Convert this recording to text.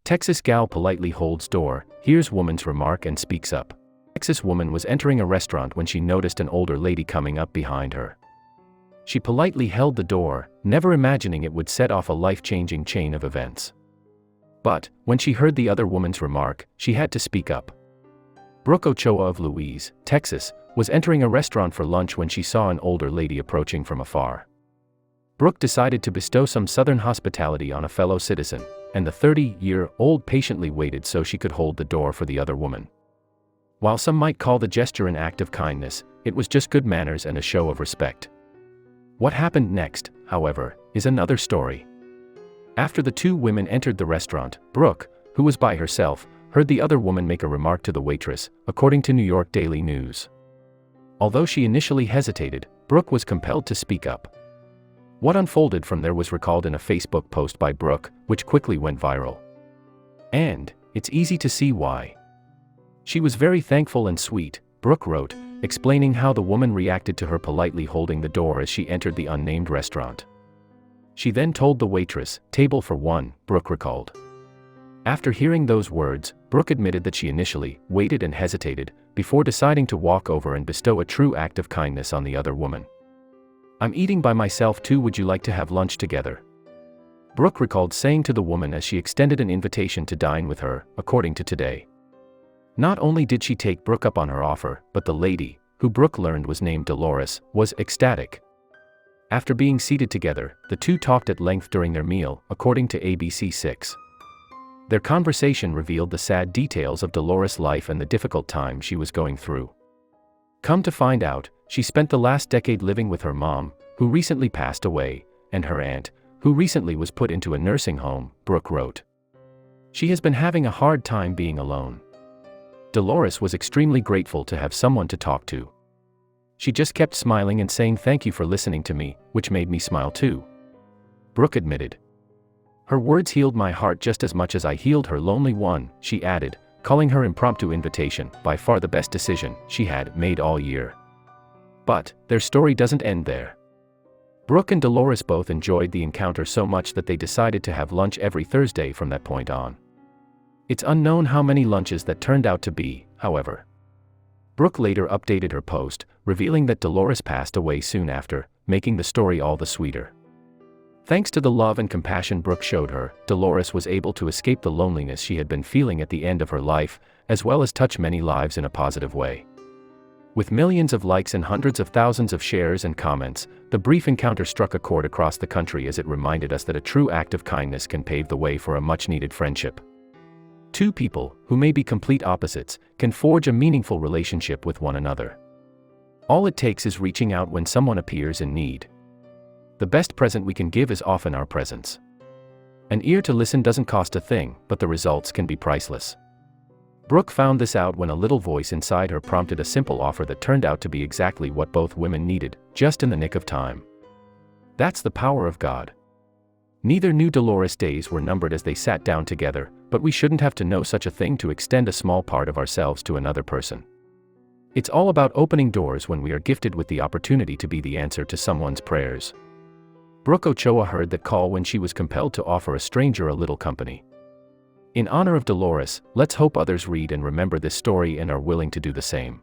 Texas gal politely holds door, hears woman's remark and speaks up. Texas woman was entering a restaurant when she noticed an older lady coming up behind her. She politely held the door, never imagining it would set off a life-changing chain of events. But, when she heard the other woman's remark, she had to speak up. Brooke Ochoa of Louise, Texas, was entering a restaurant for lunch when she saw an older lady approaching from afar. Brooke decided to bestow some Southern hospitality on a fellow citizen, and the 30-year-old patiently waited so she could hold the door for the other woman. While some might call the gesture an act of kindness, it was just good manners and a show of respect. What happened next, however, is another story. After the two women entered the restaurant, Brooke, who was by herself, heard the other woman make a remark to the waitress, according to New York Daily News. Although she initially hesitated, Brooke was compelled to speak up. What unfolded from there was recalled in a Facebook post by Brooke, which quickly went viral. And it's easy to see why. She was very thankful and sweet, Brooke wrote, explaining how the woman reacted to her politely holding the door as she entered the unnamed restaurant. She then told the waitress, "Table for one," Brooke recalled. After hearing those words, Brooke admitted that she initially waited and hesitated, before deciding to walk over and bestow a true act of kindness on the other woman. "I'm eating by myself too, would you like to have lunch together?" Brooke recalled saying to the woman as she extended an invitation to dine with her, according to Today. Not only did she take Brooke up on her offer, but the lady, who Brooke learned was named Dolores, was ecstatic. After being seated together, the two talked at length during their meal, according to ABC6. Their conversation revealed the sad details of Dolores' life and the difficult time she was going through. Come to find out, she spent the last decade living with her mom, who recently passed away, and her aunt, who recently was put into a nursing home, Brooke wrote. She has been having a hard time being alone. Dolores was extremely grateful to have someone to talk to. She just kept smiling and saying thank you for listening to me, which made me smile too, Brooke admitted. Her words healed my heart just as much as I healed her lonely one, she added, calling her impromptu invitation by far the best decision she had made all year. But their story doesn't end there. Brooke and Dolores both enjoyed the encounter so much that they decided to have lunch every Thursday from that point on. It's unknown how many lunches that turned out to be, however. Brooke later updated her post, revealing that Dolores passed away soon after, making the story all the sweeter. Thanks to the love and compassion Brooke showed her, Dolores was able to escape the loneliness she had been feeling at the end of her life, as well as touch many lives in a positive way. With millions of likes and hundreds of thousands of shares and comments, the brief encounter struck a chord across the country as it reminded us that a true act of kindness can pave the way for a much-needed friendship. Two people, who may be complete opposites, can forge a meaningful relationship with one another. All it takes is reaching out when someone appears in need. The best present we can give is often our presence. An ear to listen doesn't cost a thing, but the results can be priceless. Brooke found this out when a little voice inside her prompted a simple offer that turned out to be exactly what both women needed, just in the nick of time. That's the power of God. Neither knew Dolores' days were numbered as they sat down together, but we shouldn't have to know such a thing to extend a small part of ourselves to another person. It's all about opening doors when we are gifted with the opportunity to be the answer to someone's prayers. Brooke Ochoa heard that call when she was compelled to offer a stranger a little company. In honor of Dolores, let's hope others read and remember this story and are willing to do the same.